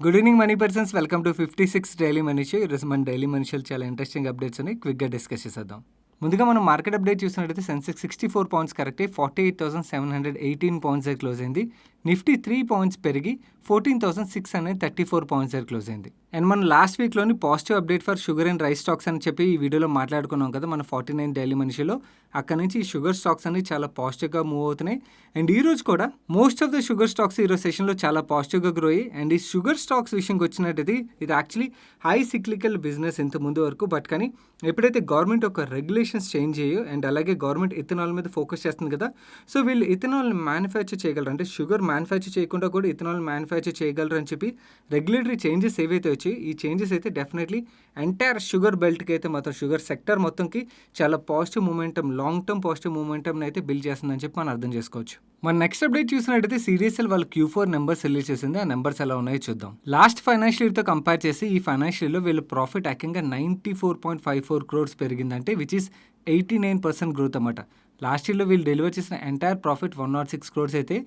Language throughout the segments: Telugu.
Good evening money persons, welcome to 56 daily money show. ఈరోజు మన డైలీ మనీ షోలో చాలా ఇంట్రెస్టింగ్ అప్డేట్స్ ఉన్నాయి, క్విక్గా డిస్కస్ చేసేద్దాం. ముందుగా మనం మార్కెట్ అప్డేట్ చూసినట్టయితే సెన్సెక్స్ 64 పాయింట్స్ కరెక్ట్ అయ్యి 48,718 పాయింట్స్ దగ్గర క్లోజ్ అయింది. నిఫ్టీ 3 పాయింట్స్ పెరిగి 14,634 పాయింట్స్ దగ్గర క్లోజ్ అయింది. అండ్ మనం లాస్ట్ వీక్లోని positive update for sugar and rice stocks అని చెప్పి ఈ వీడియోలో మాట్లాడుకున్నాం కదా మన 49 డైలీ మనిషిలో. అక్కడ నుంచి ఈ షుగర్ స్టాక్స్ అన్ని చాలా పాజిటివ్గా మూవ్ అవుతున్నాయి. అండ్ ఈ రోజు కూడా most of the sugar stocks ఈరోజు సెషన్లో చాలా పాజిటివ్గా గ్రో అయ్యి, అండ్ ఈ షుగర్ స్టాక్స్ విషయంకి వచ్చినట్టయితే ఇది యాక్చువల్లీ హై సిక్లికల్ బిజినెస్ ఇంత ముందు వరకు. బట్ కానీ ఎప్పుడైతే గవర్నమెంట్ ఒక రెగ్యులేషన్స్ చేంజ్ చేయో, అండ్ అలాగే గవర్నమెంట్ ఇథనాల్ మీద ఫోకస్ చేస్తుంది కదా, సో వీళ్ళు ఇథనాల్ మ్యానుఫ్యాక్చర్ చేయగలరు, అంటే షుగర్ మ్యానుఫ్యాక్చర్ చేయకుండా కూడా ఇథనాల్ మ్యానుఫ్యాక్చర్ చేయగలరు అని చెప్పి రెగ్యులేటరీ చేంజెస్ ఏవైతే వచ్చాయి, ఈ చేంజెస్ అయితే డెఫినెట్లీ ఎంటైర్ షుగర్ బెల్ట్కి అయితే మాత్రం షుగర్ సెక్టర్ మొత్తంకి చాలా positive momentum, long term positive momentum అయితే బిల్డ్ చేస్తుందని చెప్పి మనం అర్థం చేసుకోవచ్చు. మన నెక్స్ట్ అప్డేట్ చూసినట్టయితే సిడిఎస్ఎల్ వాళ్ళు Q4 నెంబర్స్ రిలీజ్ చేసింది. ఆ నెంబర్స్ ఎలా ఉన్నాయో చూద్దాం. లాస్ట్ ఫైనాన్షియల్ ఇయర్తో కంపేర్ చేసి ఈ ఫైనాన్షియల్ ఇయర్లో వీళ్ళు ప్రాఫిట్ ఏకంగా 94.54 crores పెరిగిందంటే విచ్ ఈస్ 89% గ్రోత్ అన్నమాట. లాస్ట్ ఇయర్లో వీళ్ళు డెలివర్ చేసిన ఎంటైర్ ప్రాఫిట్ 106 crores అయితే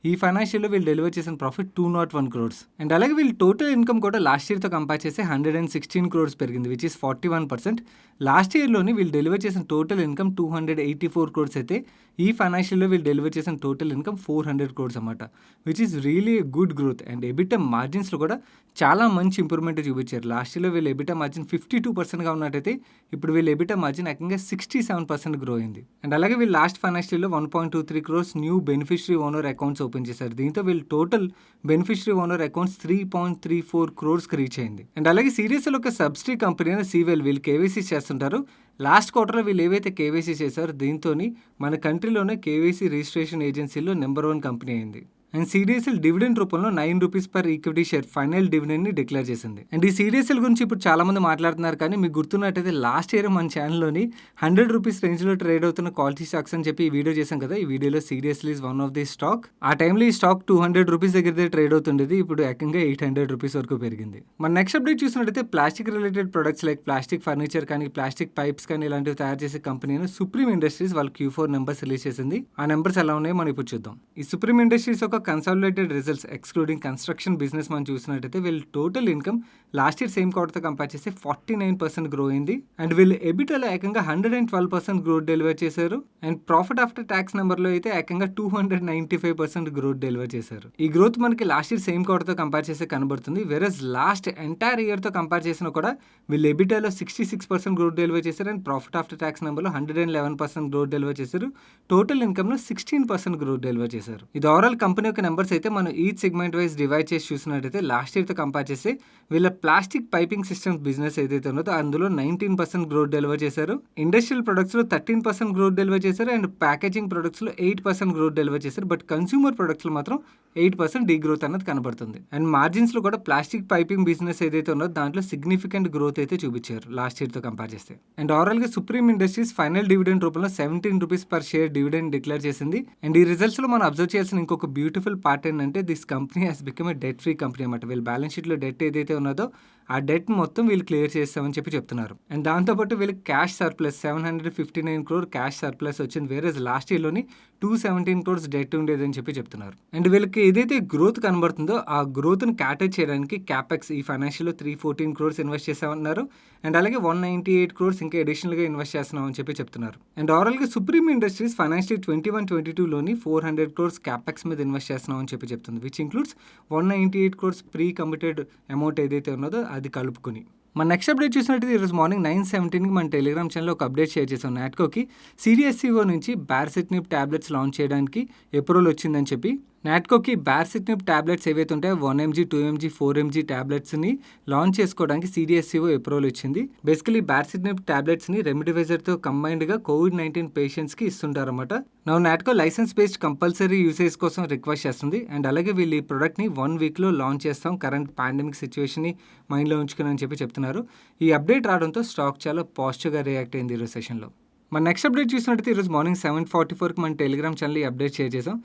ఈ ఫైనాన్షియల్లో వీళ్ళు డెలివర్ చేసిన ప్రాఫిట్ 201 crores. అండ్ అలాగే వీళ్ళు టోటల్ ఇన్కమ్ కూడా లాస్ట్ ఇయర్తో కంపేర్ చేసి 116 crores పెరిగింది విచ్ ఈస్ 41%. లాస్ట్ ఇయర్లోని వీళ్ళు డెలివర్ చేసిన టోటల్ ఇన్కమ్ 284 crores అయితే ఈ ఫైనాన్షియల్లో వీళ్ళు డెలివర్ చేసిన టోటల్ ఇన్కమ్ 400 crores అన్నమాట, which is really good growth. And EBITDA మార్జిన్స్లో కూడా చాలా మంచి ఇంప్రూవ్మెంట్ చూపించారు. లాస్ట్ ఇయర్లో వీళ్ళు ఎబిటా మార్జిన్ 52%గా ఉన్నట్టయితే ఇప్పుడు వీళ్ళు ఎబిటా మార్జిన్ ఏకంగా 67% గ్రో అయింది. అండ్ అలాగే వీళ్ళు లాస్ట్ ఫైనాన్షియల్లో 1.23 crores new beneficiary owner accounts open చేశారు. దీంతో వీళ్ళు total beneficiary owner accounts 3.34 crores reach అయింది. అండ్ అలాగే సిడిఎస్ఎల్ ఒక సబ్సిడీ కంపెనీ అయిన సివెల్ వీళ్ళు కేవైసీ చేస్తుంటారు. లాస్ట్ క్వార్టర్లో వీళ్ళు ఏవైతే కేవైసీ చేశారో దీంతో మన కంట్రీలోనే కేవైసీ రిజిస్ట్రేషన్ ఏజెన్సీలో నెంబర్ 1 కంపెనీ అయింది. అండ్ సిడిఎస్ఎల్ డివిడెండ్ రూపంలో 9 rupees per equity share final డివిడెండ్ని డిక్లేర్ చేసింది. అండ్ ఈ సిడిఎస్ఎల్ గురించి ఇప్పుడు చాలా మంది మాట్లాడుతున్నారు, కానీ మీకు గుర్తున్నట్టయితే లాస్ట్ ఇయర్ మన ఛానల్లోని 100 రూపీస్ రేంజ్లో ట్రేడ్ అవుతున్న క్వాలిటీ స్టాక్స్ అని చెప్పి ఈ వీడియో చేశాం కదా. ఈ వీడియోలో CDSL is one of the stock. ఆ టైంలో ఈ స్టాక్ 200 రూపీస్ దగ్గర ట్రేడ్ అవుతుండేది, ఇప్పుడు ఏకంగా 800 రూపీస్ వరకు పెరిగింది. మన నెక్స్ట్ అప్డేట్ చూసినట్టయితే plastic related products like plastic furniture కానీ ప్లాస్టిక్ పైప్స్ కానీ ఇలాంటివి తయారు చేసే కంపెనీ సుప్రీం ఇండస్ట్రీస్ వాళ్ళు Q4 నెంబర్స్ రిలీజ్ చేసింది. ఆ నెంబర్స్ ఎలా ఉన్నాయో మనం ఇప్పుడు చూద్దాం. ఈ సుప్రీం ఇండస్ట్రీస్ ఒక consolidated results excluding construction business మనం చూసినట్టయితే వీళ్ళు total income last year same క్వార్టర్తో కంపేర్ చేస్తే 49% గ్రో అయింది. అండ్ వీళ్ళు ఎబిటాలో ఏకంగా 112% గ్రోత్ డెలివర్ చేశారు. అండ్ ప్రాఫిట్ ఆఫ్టర్ ట్యాక్స్ నెంబర్లో అయితే ఏకంగా 295% గ్రోత్ డెలివర్ చేశారు. ఈ గ్రోత్ మనకి లాస్ట్ ఇయర్ సేమ్ క్వార్టర్తో కంపేర్ చేస్తే కనబడుతుంది. వెరస్ లాస్ట్ ఎంటైర్ ఇయర్తో కంపేర్ చేసినా కూడా వీళ్ళు ఎబిటాలో 66% గ్రోత్ డెలివర్ చేశారు. అండ్ ప్రాఫిట్ ఆఫ్టర్ ట్యాక్స్ నెంబర్లో 111% గ్రోత్ డెలివర్ చేశారు. టోటల్ ఇన్కమ్లో 16% గ్రోత్ డెలివర్ చేశారు. ఇది ఓవరాల్ కంపెనీ యొక్క నెంబర్స్ అయితే మనం ఈచ్ సెగ్మెంట్ వైజ్ డివైడ్ చేసి చూసినట్టయితే లాస్ట్ ఇయర్తో కంపేర్ చేస్తే వీళ్ళ ప్లాస్టిక్ పైపింగ్ సిస్టమ్స్ బిజినెస్ ఏదైతే ఉన్నదో అందులో 19% గ్రోత్ డెలివర్ చేశారు. ఇండస్ట్రియల్ ప్రొడక్ట్స్లో 13% గ్రోత్ డెలివర్ చేశారు. అండ్ ప్యాకేజింగ్ ప్రొడక్ట్స్లో 8% గ్రోత్ డెలివర్ చేశారు. బట్ కన్స్యూమర్ ప్రొడక్ట్స్లో మాత్రం 8% డీ గ్రోత్ అన్నది కనబడుతుంది. అండ్ మార్జిన్స్లో కూడా ప్లాస్టిక్ పైపింగ్ బిజినెస్ ఏదైతే ఉన్నదో దాంట్లో సిగ్నిఫికెంట్ గ్రోత్ అయితే చూపించారు లాస్ట్ ఇయర్తో కంపేర్ చేస్తే. అండ్ ఓవరాల్గా సుప్రీం ఇండస్ట్రీస్ ఫైనల్ డివిడెండ్ రూపంలో 17 rupees per share dividend declare చేసింది. అండ్ ఈ రిజల్ట్స్లో మనం అబ్జర్వ్ చేయాల్సిన ఇంకొక బ్యూటిఫుల్ పార్ట్ ఏంటంటే this company has become a debt free company అన్నమాట. వీళ్ళ బ్యాలెన్స్ షీట్లో డెట్ ఏదైతే ఉన్నదో ఆ డెట్ మొత్తం వీళ్ళు క్లియర్ చేస్తామని చెప్పి చెప్తున్నారు. అండ్ దాంతోపాటు వీళ్ళకి cash surplus 759 crore cash surplus వచ్చింది. వేరే లాస్ట్ ఇయర్లోని 217 crores డెట్ ఉండేదని చెప్పి చెప్తున్నారు. అండ్ వీళ్ళకి ఏదైతే గ్రోత్ కనబడుతుందో ఆ గ్రోత్ని క్యాటర్ చేయడానికి క్యాపెక్స్ ఈ ఫైనాన్షియల్లో 314 crores ఇన్వెస్ట్ చేస్తామన్నారు. అండ్ అలాగే 198 crores ఇంకా అడిషనల్గా ఇన్వెస్ట్ చేస్తున్నామని చెప్పి చెప్తున్నారు. అండ్ ఓవరాల్గా సుప్రీం ఇండస్ట్రీస్ ఫైనాన్షియల్ 21-22లోని 400 crores క్యాపెక్స్ మీద ఇన్వెస్ట్ చేస్తున్నామని చెప్పి చెప్తుంది, which includes 198 crores pre committed amount ఏదైతే ఉన్నదో అది కలుపుకుని. మన నెక్స్ట్ అప్డేట్ చూసినట్టు ఈరోజు మార్నింగ్ 9:17కి మన టెలిగ్రామ్ ఛానల్లో ఒక అప్డేట్ షేర్ చేసాం. నాట్కోకి సిడిఎస్సిఓ నుంచి బార్సిటినిబ్ ట్యాబ్లెట్స్ లాంచ్ చేయడానికి అప్రూవల్ వచ్చిందని చెప్పి. నాట్కోకి బార్సిటినిబ్ ట్యాబ్లెట్స్ ఏవైతే ఉంటాయో 1 mg 2 mg 4 mg ట్యాబ్లెట్స్ని లాంచ్ చేసుకోవడానికి సిడిఎస్సిఓ అప్రూవల్ ఇచ్చింది. బేసికలీ బార్సిటినిబ్ ట్యాబ్లెట్స్ని రెమ్డెసివిర్తో కంబైన్డ్గా COVID-19 పేషెంట్స్కి ఇస్తుంటారన్నమాట. Natco license based compulsory usage కోసం రిక్వెస్ట్ చేస్తుంది. అండ్ అలాగే వీళ్ళు ఈ ప్రోడక్ట్ని 1 వీక్లో లాంచ్ చేస్తాం కరెంట్ పాండమిక్ సిచ్యువేషన్ని మైండ్లో ఉంచుకుని అని చెప్పి చెప్తున్నారు. ఈ అప్డేట్ రావడంతో స్టాక్ చాలా పాజిటివ్గా రియాక్ట్ అయింది ఈరోజు సెషన్లో. మన నెక్స్ట్ అప్డేట్ చూసినట్టయితే ఈరోజు మార్నింగ్ 7:44కి మన టెలిగ్రామ్ ఛానల్ ఈ అప్డేట్ షేర్ చేసాం.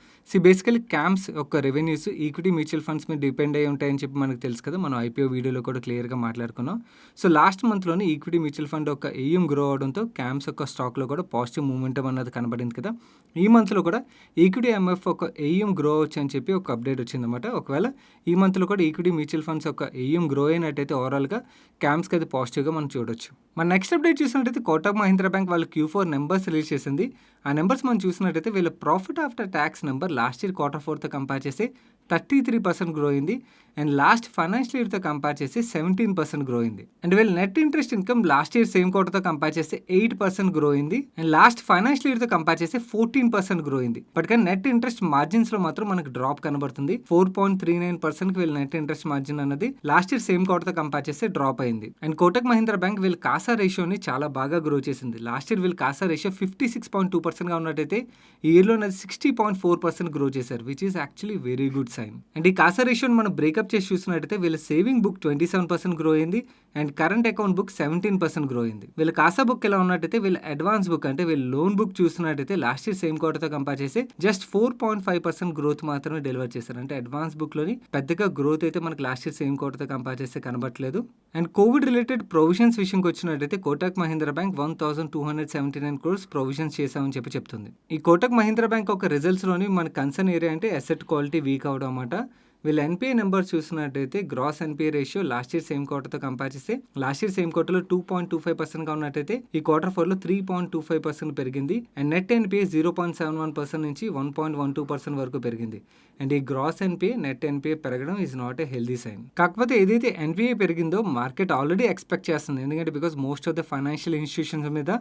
బేసికలీ క్యాంప్స్ యొక్క రెవెన్యూస్ ఈక్విటీ మ్యూచువల్ ఫండ్స్ మీద డిపెండ్ అయ్యి ఉంటాయని చెప్పి మనకు తెలుసు కదా, మనం ఐపీఓ వీడియోలో కూడా క్లియర్గా మాట్లాడుకున్నాం. లాస్ట్ మంత్లోనే ఈక్విటీ మ్యూచువల్ ఫండ్ యొక్క ఏఎం గ్రో అవడంతో క్యాంప్స్ యొక్క స్టాక్లో కూడా పాజిటివ్ మూమెంటం అన్నది కనబడింది కదా. ఈ మంత్లో కూడా ఈక్విటీ ఎంఎఫ్ ఒక ఏఎం గ్రో అవచ్చు అని చెప్పి ఒక అప్డేట్ వచ్చిందన్నమాట. ఒకవేళ ఈ మంత్లో కూడా ఈక్విటీ మ్యూచువల్ ఫండ్స్ యొక్క ఏఎం గ్రో అయినట్టయితే ఓవరాల్గా క్యాంప్స్కి అది పాజిటివ్గా మనం చూడొచ్చు. మన నెక్స్ట్ అప్డేట్ చూసినట్టయితే కోటక్ మహీంద్రా బ్యాంక్ వాళ్ళు Q4 నెంబర్స్ రిలీజ్ చేసింది. ఆ నెంబర్స్ మనం చూసినట్టయితే వీళ్ళ profit after tax number last year Q4తో కంపేర్ చేసి 33% గ్రో అయింది. అండ్ లాస్ట్ ఫైనాన్షియల్ ఇయర్తో కంపేర్ చేసి 17% గ్రో అయింది. అండ్ వీళ్ళ net interest income last year same క్వార్టర్తో కంపేర్ చేస్తే 8% గ్రో అయింది. అండ్ లాస్ట్ ఫైనాన్షియల్ ఇయర్తో కంపేర్ చేస్తే 14% గ్రో అయింది. బట్ కానీ నెట్ ఇంట్రెస్ట్ మార్జిన్స్లో మాత్రం మనకు డ్రాప్ కనబడుతుంది. 4.39%కి వీళ్ళ నెట్ ఇంట్రెస్ట్ మార్జిన్ అన్నది లాస్ట్ ఇయర్ సేమ్ క్వార్టర్తో కంపేర్ చేస్తే డ్రాప్ అయింది. అండ్ కోటక్ మహీంద్రా బ్యాంక్ వీళ్ళ కాసా రేషియోని చాలా బాగా గ్రో చేసింది. లాస్ట్ ఇయర్ వీళ్ళ కాసా రేషియో 56.2%గా ఉన్నట్టయితే ఈ ఇయర్లో 60.4% గ్రో చేశారు, which is actually very good sign. And ఈ కాసా రేషియోని మనం బ్రేకప్ చేసి చూసినట్టయితే వీళ్ళ సేవింగ్ బుక్ 27% గ్రో అయింది. And current account book 17% grow అయింది. వీళ్ళ కాసా బుక్ ఎలా ఉన్నట్టయితే వీళ్ళ అడ్వాన్స్ బుక్ అంటే వీళ్ళ లోన్ బుక్ చూసినట్టయితే లాస్ట్ ఇయర్ సేమ్ క్వార్టర్తో కంపేర్ చేసి జస్ట్ 4.5% గ్రోత్ మాత్రమే డెలివర్ చేశారు. అంటే అడ్వాన్స్ బుక్లోని పెద్దగా గ్రోత్ అయితే మనకి లాస్ట్ ఇయర్ సేమ్ క్వార్టర్తో కంపేర్ చేస్తే కనబడట్లేదు. అండ్ కోవిడ్ రిలేటెడ్ ప్రొవిజన్స్ విషయంకి వచ్చినట్టయితే Kotak Mahindra bank 1,279 crores provisions చేశామని చెప్తుంది. ఈ కోటక్ మహీంద్రా బ్యాంక్ ఒక రిజల్ట్స్లోని మన కన్సర్న్ ఏరియా అంటే అసెట్ క్వాలిటీ వీక్ అవడం అన్నమాట. వీళ్ళ ఎన్పిఏ నెంబర్ చూసినట్టయితే gross NPA ratio last year same క్వార్టర్తో కంపేర్ చేస్తే లాస్ట్ ఇయర్ సేమ్ క్వార్టర్లో 2.25%గా ఉన్నట్టయితే ఈ Q4లో 3.25% పెరిగింది. అండ్ నెట్ ఎన్పిఏ 0.71% నుంచి 1.12% వరకు పెరిగింది. అండ్ ఈ గ్రాస్ ఎన్పిఏ నెట్ ఎన్పిఏ పెరగడం is not a healthy sign. కాకపోతే ఏదైతే ఎన్పిఏ పెరిగిందో మార్కెట్ ఆల్రెడీ ఎక్స్పెక్ట్ చేస్తుంది, ఎందుకంటే because most of the financial institutions మీద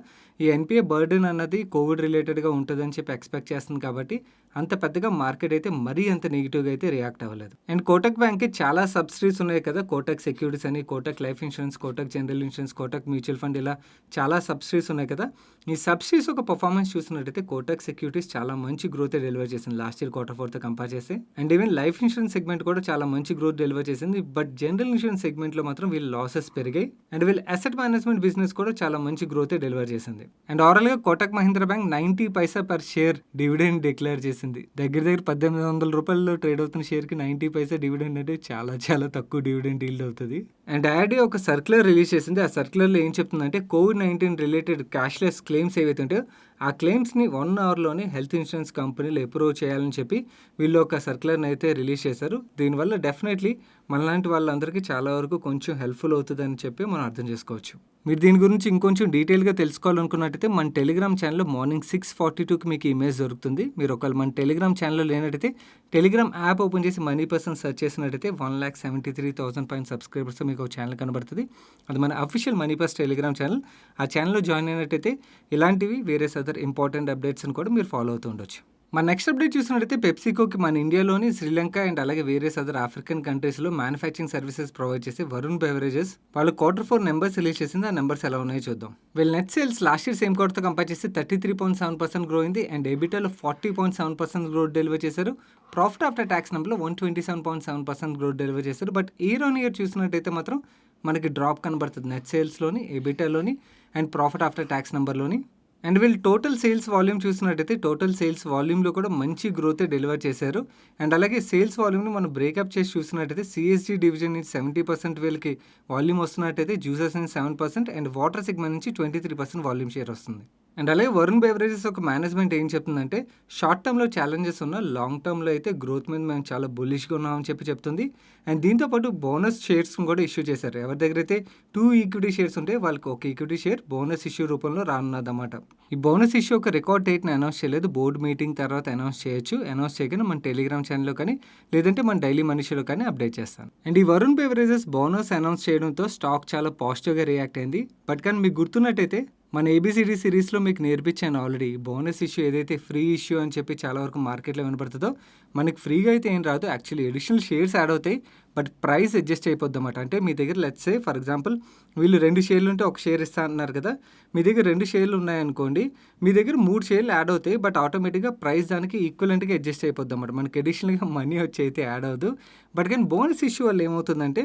ఈ ఎన్పిఏ బర్డెన్ అన్నది కోవిడ్ రిలేటెడ్గా ఉంటుందని చెప్పి ఎక్స్పెక్ట్ చేస్తుంది. కాబట్టి అంత పెద్దగా మార్కెట్ అయితే మరీ అంత నెగిటివ్గా అయితే రియాక్ట్ అవ్వలేదు. అండ్ కోటక్ బ్యాంక్కి చాలా సబ్సిడీస్ ఉన్నాయి కదా, కోటక్ సెక్యూరిటీస్ అని, Kotak life insurance, Kotak general insurance, Kotak mutual fund, ఇలా చాలా సబ్సిడీస్ ఉన్నాయి కదా. ఈ సబ్సిడీస్ ఒక పర్ఫార్మెన్స్ చూసినట్టయితే కోటక్ సెక్యూరిటీస్ చాలా మంచి గ్రోత్ డెలివర్ చేసింది లాస్ట్ ఇయర్ Q4తో కంపేర్ చేస్తే. And even life insurance segment కూడా చాలా మంచి గ్రోత్ డెలివర్ చేసింది. బట్ జనరల్ ఇన్సూరెన్స్ సెగ్మెంట్లో మాత్రం వీళ్ళ లాసెస్ పెరిగాయి. అండ్ వీళ్ళ అసెట్ మేనేజ్మెంట్ బిజినెస్ కూడా చాలా మంచి గ్రోత్ డెలివర్ చేసింది. అండ్ ఓవరాల్గా కోటక్ మహీంద్రా బ్యాంక్ 90 పైసా పర్ షేర్ డివిడెండ్ డిక్లేర్ చేసింది. దగ్గర 1,800 రూపాయల్లో ట్రేడ్ అవుతున్న షేర్కి 90 పైసా డివిడెండ్ అంటే చాలా తక్కువ డివిడెండ్ ఈల్డ్ అవుతుంది. అండ్ ఐఆర్డీఏ ఒక సర్క్యులర్ రిలీజ్ చేసింది. ఆ సర్క్యులర్లో ఏం చెప్తుందంటే COVID-19 రిలేటెడ్ క్యాష్లెస్ క్లెయిమ్స్ ఏవైతే ఉంటాయో ఆ క్లెయిమ్స్ని 1 అవర్లోనే హెల్త్ ఇన్సూరెన్స్ కంపెనీలు అప్రూవ్ చేయాలని చెప్పి వీళ్ళు ఒక సర్క్యులర్ని అయితే రిలీజ్ చేశారు. దీనివల్ల డెఫినెట్లీ మనలాంటి వాళ్ళందరికీ చాలా వరకు కొంచెం హెల్ప్ఫుల్ అవుతుందని చెప్పి మనం అర్థం చేసుకోవచ్చు. మీరు దీని గురించి ఇంకొంచెం డీటెయిల్గా తెలుసుకోవాలనుకున్నట్టయితే మన టెలిగ్రామ్ ఛానల్లో మార్నింగ్ 6:42కి మీకు ఇమేజ్ దొరుకుతుంది. మీరు ఒకవేళ మన టెలిగ్రామ్ ఛానల్లో లేనట్టయితే టెలిగ్రామ్ యాప్ ఓపెన్ చేసి మనీ పర్సన్ సెర్చ్ చేసినట్టయితే 1,73,000 పైన సబ్స్క్రైబర్స్ మీకు ఒక ఛానల్ కనబడుతుంది. అది మన official money purse Telegram channel. ఆ ఛానల్లో జాయిన్ అయినట్టయితే ఇలాంటివి వేరే అదర్ ఇంపార్టెంట్ అప్డేట్స్ని కూడా మీరు ఫాలో అవుతూ ఉండొచ్చు. మన నెక్స్ట్ అప్డేట్ చూసినట్టయితే పెప్సికోకి మన ఇండియాలోని శ్రీలంక అండ్ అలాగే వేరే అదర్ ఆఫ్రికన్ కంట్రీస్లో మ్యానుఫ్యాక్చరింగ్ సర్వీసెస్ ప్రొవైడ్ చేసే వరుణ్ బెవరేజెస్ వాళ్ళు Q4 నెంబర్స్ రిలీజ్ చేసింది. ఆ నెంబర్స్ ఎలా ఉన్నాయో చూద్దాం. వీళ్ళ net sales last year same క్వార్టర్తో కంపేర్ చేసి 33.7% గ్రో అయింది. అండ్ ఎబిటాలో 40.7% గ్రోత్ డెలివర్ చేశారు. ప్రాఫిట్ ఆఫ్టర్ ట్యాక్స్ నెంబర్లో 127.7% గ్రోత్ డెలివర్ చేశారు. బట్ ఇయర్ ఆన్ ఇయర్ చూసినట్టయితే మాత్రం మనకి డ్రాప్ కనబడుతుంది నెట్ సేల్స్లోని, ఎబిటాలోని అండ్ ప్రాఫిట్ ఆఫ్టర్ ట్యాక్స్ నెంబర్లోని. అండ్ వీళ్ళు టోటల్ సేల్స్ వాల్యూమ్ చూసినట్టయితే టోటల్ సేల్స్ వాల్యూమ్లో కూడా మంచి గ్రోత్ డెలివర్ చేశారు. అండ్ అలాగే సేల్స్ వాల్యూమ్ని మనం బ్రేకప్ చేసి చూసినట్టయితే సిఎస్జీ డివిజన్ నుంచి 70% వీళ్ళకి వాల్యూమ్ వస్తున్నట్టయితే జ్యూసెస్ నుంచి 7% అండ్ వాటర్ సెగ్మెంట్ నుంచి 23% వాల్యూమ్ షేర్ వస్తుంది. అండ్ అలాగే వరుణ్ బెవరేజెస్ ఒక మేనేజ్మెంట్ ఏం చెప్తుందంటే షార్ట్ టర్మ్లో ఛాలెంజెస్ ఉన్న లాంగ్ టర్మ్లో అయితే గ్రోత్ మీద మేము చాలా బుల్లిష్గా ఉన్నామని చెప్తుంది. అండ్ దీంతోపాటు బోనస్ షేర్స్ని కూడా ఇష్యూ చేశారు. ఎవరి దగ్గర అయితే 2 ఈక్విటీ షేర్స్ ఉంటే వాళ్ళకి ఒక ఈక్విటీ షేర్ బోనస్ ఇష్యూ రూపంలో రానున్నదన్నమాట. ఈ బోనస్ ఇష్యూ ఒక రికార్డ్ డేట్ని అనౌన్స్ చేయలేదు, బోర్డు మీటింగ్ తర్వాత అనౌన్స్ చేయొచ్చు. అనౌన్స్ చేయగానే మన టెలిగ్రామ్ ఛానల్లో కానీ లేదంటే మన డైలీ మనీషలో కానీ అప్డేట్ చేస్తాను. అండ్ ఈ వరుణ్ బెవరేజెస్ బోనస్ అనౌన్స్ చేయడంతో స్టాక్ చాలా పాజిటివ్గా రియాక్ట్ అయింది. బట్ కానీ మీకు గుర్తున్నట్టయితే మన ఏబిసిడి సిరీస్లో మీకు నేర్పించాను ఆల్రెడీ. బోనస్ ఇష్యూ ఏదైతే ఫ్రీ ఇష్యూ అని చెప్పి చాలా వరకు మార్కెట్లో వినపడుతుందో మనకి ఫ్రీగా అయితే ఏం రాదు, యాక్చువల్లీ అడిషనల్ షేర్స్ యాడ్ అవుతాయి. బట్ ప్రైస్ అడ్జస్ట్ అయిపోద్ది అన్నమాట. అంటే మీ దగ్గర లెట్స్ సే ఫర్ ఎగ్జాంపుల్ వీళ్ళు 2 షేర్లు ఉంటే ఒక షేర్ ఇస్తా అన్నారు కదా, మీ దగ్గర 2 షేర్లు ఉన్నాయనుకోండి, మీ దగ్గర 3 షేర్లు యాడ్ అవుతాయి. బట్ ఆటోమేటిక్గా ప్రైస్ దానికి ఈక్వలెంట్గా అడ్జస్ట్ అయిపోద్ది అన్నమాట. మనకి అడిషనల్గా మనీ వచ్చి అయితే యాడ్ అవ్వదు. బట్ కానీ బోనస్ ఇష్యూ వల్ల ఏమవుతుందంటే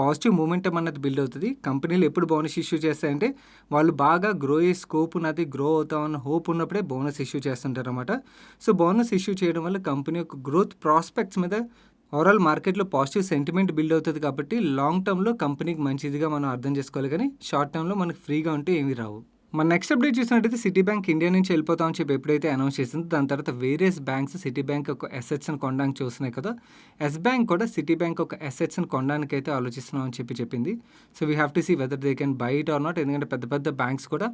పాజిటివ్ మూమెంటం అన్నది బిల్డ్ అవుతుంది. కంపెనీలు ఎప్పుడు బోనస్ ఇష్యూ చేస్తాయంటే వాళ్ళు బాగా గ్రో అయ్యే స్కోప్ ఉన్నది, గ్రో అవుతామన్న హోప్ ఉన్నప్పుడే బోనస్ ఇష్యూ చేస్తుంటారన్నమాట. సో బోనస్ ఇష్యూ చేయడం వల్ల కంపెనీ యొక్క గ్రోత్ ప్రాస్పెక్ట్స్ మీద ఓవరాల్ మార్కెట్లో పాజిటివ్ సెంటిమెంట్ బిల్డ్ అవుతుంది. కాబట్టి లాంగ్ టర్మ్లో కంపెనీకి మంచిదిగా మనం అర్థం చేసుకోవాలి, కానీ షార్ట్ టర్మ్లో మనకి ఫ్రీగా ఉంటే ఏమీ రావు. మన నెక్స్ట్ అప్డేట్ చూసినట్టయితే సిటీ బ్యాంక్ ఇండియా నుంచి వెళ్ళిపోతామని చెప్పి ఎప్పుడైతే అనౌన్స్ చేసిందో దాని తర్వాత వేరియస్ బ్యాంక్స్ సిటీ బ్యాంక్ యొక్క అసెట్స్ని కొనడానికి చూస్తున్నాయి కదా. ఎస్ బ్యాంక్ కూడా సిటీ బ్యాంక్ యొక్క అసెట్స్ని కొనడానికి అయితే ఆలోచిస్తున్నాం అని చెప్పింది. So we have to see whether they can buy it or not. ఎందుకంటే పెద్ద పెద్ద బ్యాంక్స్ కూడా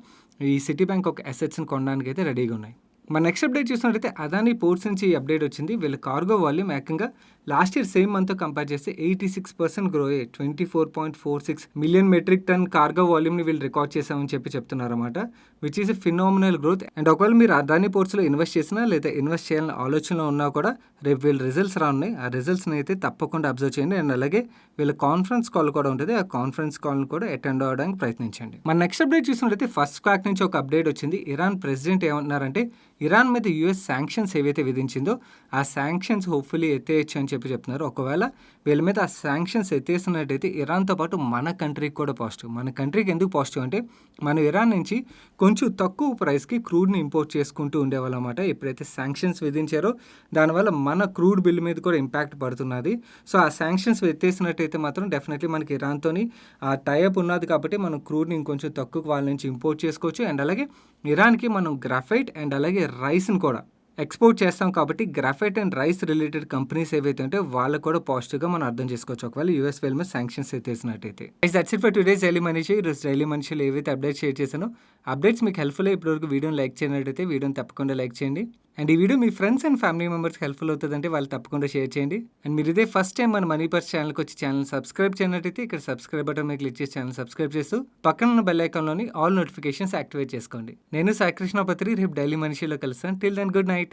ఈ సిటీ బ్యాంక్ యొక్క అసెట్స్ని కొనడానికి అయితే రెడీగా ఉన్నాయి. మన నెక్స్ట్ అప్డేట్ చూసినట్టయితే అదానీ పోర్ట్స్ నుంచి ఈ అప్డేట్ వచ్చింది. వీళ్ళ కార్గో వాల్యూమ్ ఏకంగా లాస్ట్ ఇయర్ సేమ్ మంత్తో కంపేర్ చేస్తే 86% గ్రో అయ్యి 24.46 మిలియన్ మెట్రిక్ టన్ కార్గో వాల్యూమ్ని వీళ్ళు రికార్డ్ చేశామని చెప్తున్నారన్నమాట, which is a phenomenal growth. And ఒకవేళ మీరు అదానీ పోర్ట్స్లో ఇన్వెస్ట్ చేసినా లేదా ఇన్వెస్ట్ చేయాలని ఆలోచనలో ఉన్నా కూడా రేపు వీళ్ళ రిజల్ట్స్ రానున్నాయి. ఆ రిజల్ట్స్ని అయితే తప్పకుండా అబ్జర్వ్ చేయండి. అండ్ అలాగే వీళ్ళ కాన్ఫరెన్స్ కాల్ కూడా ఉంటుంది. ఆ కాన్ఫరెన్స్ కాల్ని కూడా అటెండ్ అవ్వడానికి ప్రయత్నించండి. మన నెక్స్ట్ అప్డేట్ చూసినట్టయితే ఫస్ట్ క్వాక్ నుంచి ఒక అప్డేట్ వచ్చింది. ఇరాన్ ప్రెసిడెంట్ ఏమంటున్నారంటే ఇరాన్ మీద యూఎస్ శాంక్షన్స్ ఏవైతే విధించిందో ఆ శాంక్షన్స్ హోప్ఫుల్లీ ఎత్తేయచ్చు అని చెప్తున్నారు. ఒకవేళ వీళ్ళ మీద ఆ శాంక్షన్స్ ఎత్తేసినట్టయితే ఇరాన్తో పాటు మన కంట్రీకి కూడా పాజిటివ్. మన కంట్రీకి ఎందుకు పాజిటివ్ అంటే మనం ఇరాన్ నుంచి కొంచెం తక్కువ ప్రైస్కి క్రూడ్ని ఇంపోర్ట్ చేసుకుంటూ ఉండేవాళ్ళం అన్నమాట. ఎప్పుడైతే శాంక్షన్స్ విధించారో దానివల్ల మన క్రూడ్ బిల్ మీద కూడా ఇంపాక్ట్ పడుతున్నది. సో ఆ శాంక్షన్స్ ఎత్తేసినట్టయితే మాత్రం డెఫినెట్లీ మనకి ఇరాన్తోని ఆ టైఅప్ ఉన్నది కాబట్టి మనం క్రూడ్ని ఇంకొంచెం తక్కువ వాళ్ళ నుంచి ఇంపోర్ట్ చేసుకోవచ్చు. అండ్ అలాగే ఇరాన్కి మనం గ్రాఫైట్ అండ్ అలాగే రైస్ని కూడా ఎక్స్పోర్ట్ చేస్తాం కాబట్టి graphite and rice related companies ఏవైతే ఉంటే వాళ్ళకు కూడా పాజిటివ్గా మనం అర్థం చేసుకోవచ్చు ఒకవేళ యూఎస్ వేల్ మీద శాంక్షన్స్ ఎత్తేసినట్టయితే. That's it for today's daily Manish. ఈరోజు డైలీ మనీషిలో ఏవైతే అప్డేట్స్ షేర్ చేశానో అప్డేట్స్ మీకు హెల్ప్ఫుల్ ఇప్పటివరకు వీడియోని లైక్ చేయనట్టయితే వీడియోని తప్పకుండా లైక్ చేయండి. అండ్ ఈ వీడియో మీ ఫ్రెండ్స్ అండ్ ఫ్యామిలీ మెంబర్స్కి హెల్ప్ఫుల్ అవుతుందంటే వాళ్ళు తప్పకుండా షేర్ చేయండి. అండ్ మీరు ఇదే ఫస్ట్ టైం మన మనీ పర్స్ ఛానల్కి వచ్చి ఛానల్ సబ్స్క్రైబ్ చేయనట్టయితే ఇక్కడ సబ్స్క్రైబ్ బటన్ మీద క్లిక్ చేసి ఛానల్ సబ్స్క్రైబ్ చేస్తూ పక్కన ఉన్న బెల్ ఐకాన్లోని ఆల్ నోటిఫికేషన్స్ యాక్టివేట్ చేసుకోండి. నేను సాయి కృష్ణపత్రి, రేపు డైలీ మనీషిలో కలుస్తాను. Till then good night.